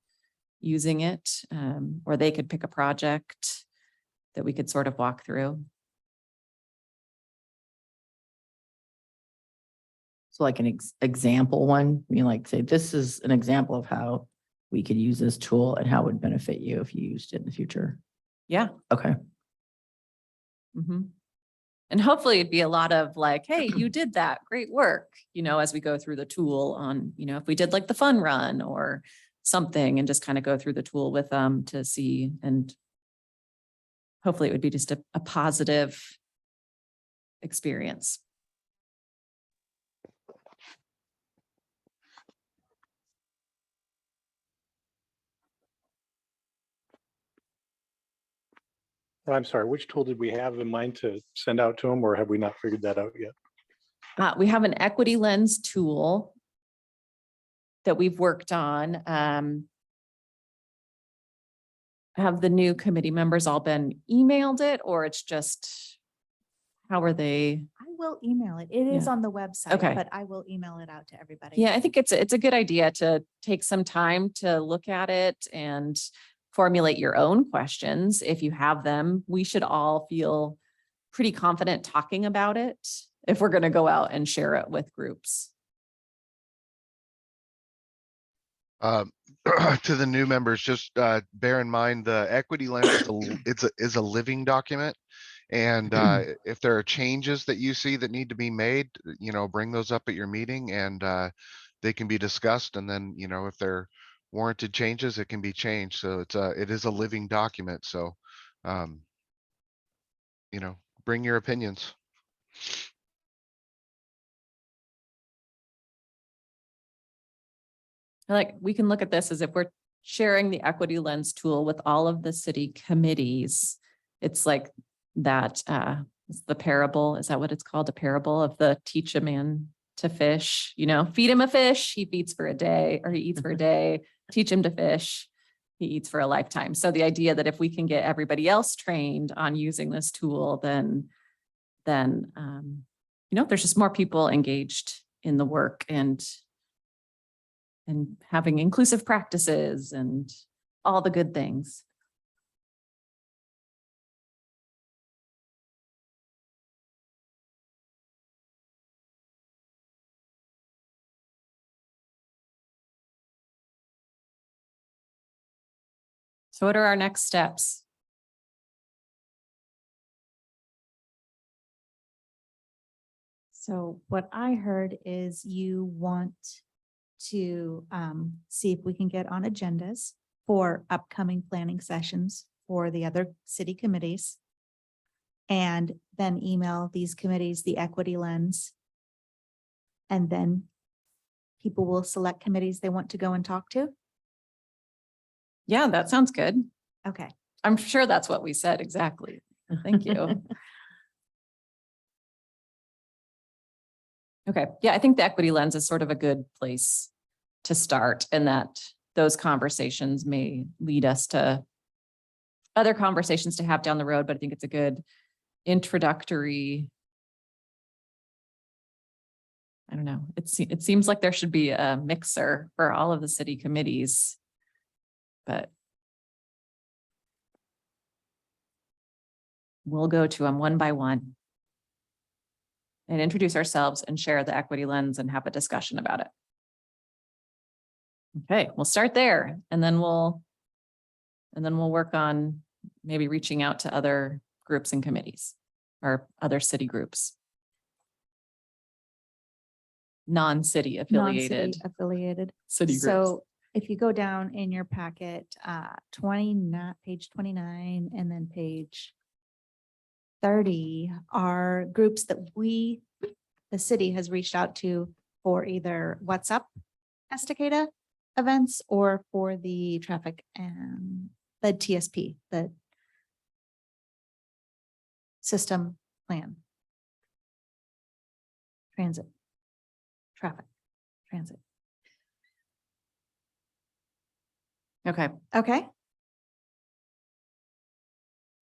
using it. Or they could pick a project that we could sort of walk through. So like an example one, I mean, like say, this is an example of how we could use this tool and how it would benefit you if you used it in the future. Yeah. Okay. Mhm. And hopefully it'd be a lot of like, hey, you did that, great work, as we go through the tool on, if we did like the fun run or something and just kind of go through the tool with them to see. And hopefully it would be just a positive experience. I'm sorry, which tool did we have in mind to send out to them, or have we not figured that out yet? We have an equity lens tool that we've worked on. Have the new committee members all been emailed it, or it's just, how are they? I will email it. It is Yeah. on the website, Okay. but I will email it out to everybody. Yeah, I think it's a good idea to take some time to look at it and formulate your own questions. If you have them, we should all feel pretty confident talking about it if we're going to go out and share it with groups. To the new members, just bear in mind the equity lens is a living document. And if there are changes that you see that need to be made, bring those up at your meeting and they can be discussed. And then, if they're warranted changes, it can be changed. So it is a living document. So, bring your opinions. Like, we can look at this as if we're sharing the equity lens tool with all of the city committees. It's like that, it's the parable, is that what it's called? A parable of the teach a man to fish, feed him a fish, he feeds for a day, or he eats for a day, teach him to fish, he eats for a lifetime. So the idea that if we can get everybody else trained on using this tool, then there's just more people engaged in the work and having inclusive practices and all the good things. So what are our next steps? So what I heard is you want to see if we can get on agendas for upcoming planning sessions for the other city committees. And then email these committees the equity lens. And then people will select committees they want to go and talk to. Yeah, that sounds good. Okay. I'm sure that's what we said exactly. Thank you. Okay, yeah, I think the equity lens is sort of a good place to start, and that those conversations may lead us to other conversations to have down the road, but I think it's a good introductory. I don't know, it seems like there should be a mixer for all of the city committees, but we'll go to them one by one and introduce ourselves and share the equity lens and have a discussion about it. Okay, we'll start there and then we'll work on maybe reaching out to other groups and committees or other city groups. Non-city affiliated Affiliated. city groups. So if you go down in your packet, page 29 and then page 30 are groups that the city has reached out to for either What's Up Estacada events or for the traffic and the TSP, the system plan. Transit, traffic. Transit. Okay, Okay,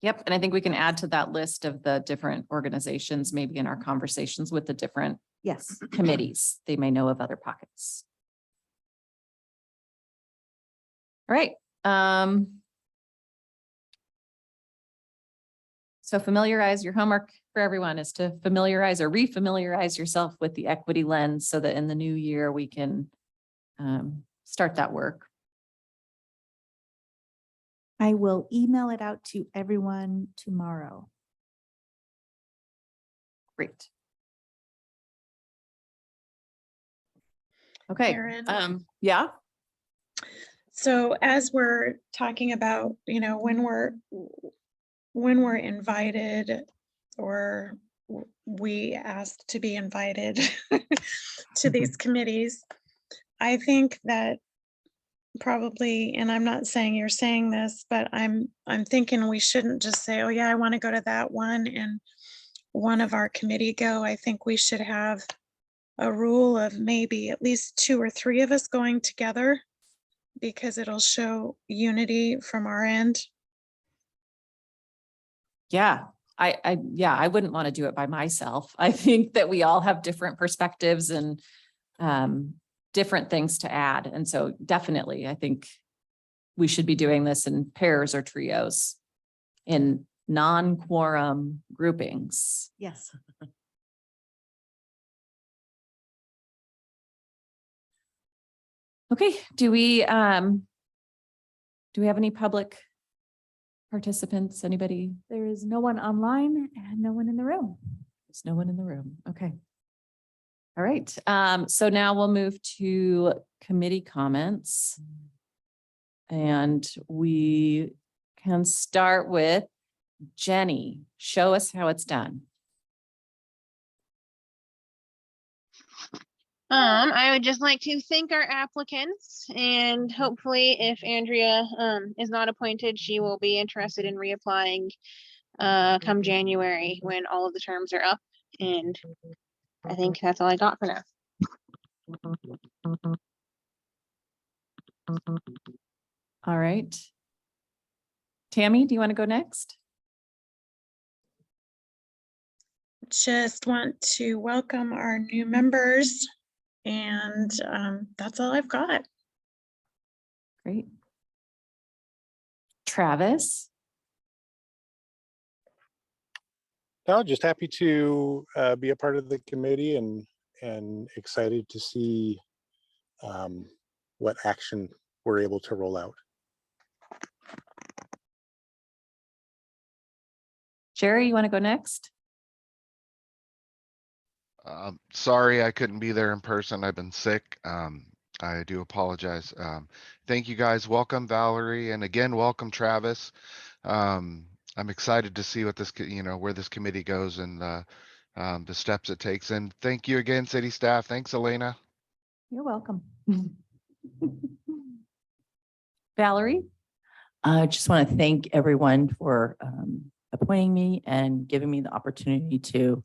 yep, and I think we can add to that list of the different organizations, maybe in our conversations with the different yes. committees. They may know of other pockets. All right. So familiarize, your homework for everyone is to familiarize or refamiliarize yourself with the equity lens so that in the new year we can start that work. I will email it out to everyone tomorrow. Great. Okay, Erin? yeah, So as we're talking about, when we're invited or we ask to be invited to these committees, I think that probably, and I'm not saying you're saying this, but I'm thinking we shouldn't just say, oh yeah, I want to go to that one and one of our committee go. I think we should have a rule of maybe at least 2 or 3 of us going together, because it'll show unity from our end. yeah. I wouldn't want to do it by myself. I think that we all have different perspectives and different things to add. And so definitely, I think we should be doing this in pairs or trios in non-quorum groupings. Yes. Okay, do we have any public participants? Anybody? There is no one online and no one in the room. There's no one in the room. Okay. All right. So now we'll move to committee comments. And we can start with Jenny. Show us how it's done. I would just like to thank our applicants, and hopefully if Andrea is not appointed, she will be interested in reapplying come January when all of the terms are up. And I think that's all I got for now. All right. Tammy, do you want to go next? Just want to welcome our new members, and that's all I've got. Great. Travis? No, just happy to be a part of the committee and excited to see what action we're able to roll out. Jerry, you want to go next? Sorry, I couldn't be there in person. I've been sick. I do apologize. Thank you guys. Welcome Valerie. And again, welcome Travis. I'm excited to see what this, where this committee goes and the steps it takes. And thank you again, city staff. Thanks, Elena. You're welcome. Valerie? I just want to thank everyone for appointing me and giving me the opportunity to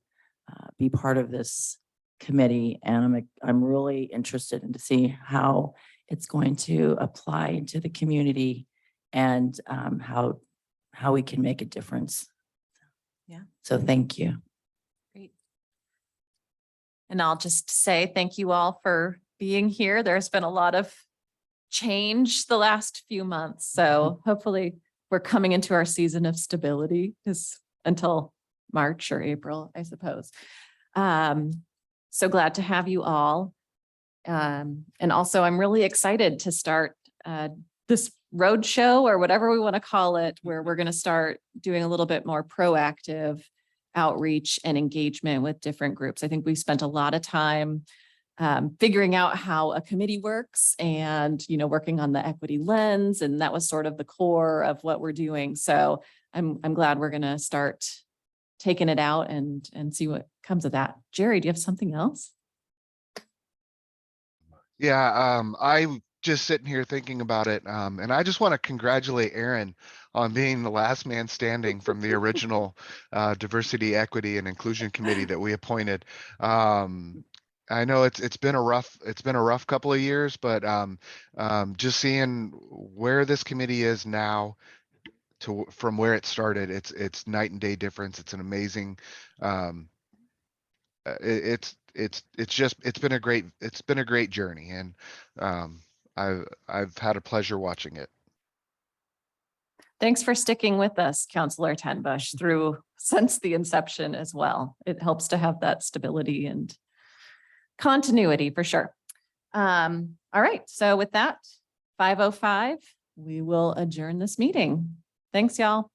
be part of this committee. And I'm really interested in to see how it's going to apply to the community and how we can make a difference. Yeah. So thank you. Great. And I'll just say thank you all for being here. There's been a lot of change the last few months. So hopefully we're coming into our season of stability until March or April, I suppose. So glad to have you all. And also I'm really excited to start this road show or whatever we want to call it, where we're going to start doing a little bit more proactive outreach and engagement with different groups. I think we've spent a lot of time figuring out how a committee works and, working on the equity lens. And that was sort of the core of what we're doing. So I'm glad we're going to start taking it out and see what comes of that. Jerry, do you have something else? Yeah, I just sitting here thinking about it. And I just want to congratulate Aaron on being the last man standing from the original Diversity, Equity and Inclusion Committee that we appointed. I know it's been a rough couple of years, but just seeing where this committee is now from where it started, it's night and day difference. It's an amazing, um, it's been a great journey, and I've had a pleasure watching it. Thanks for sticking with us, Counselor Tenbush, through since the inception as well. It helps to have that stability and continuity for sure. All right, so with that, 5:05, we will adjourn this meeting. Thanks, y'all.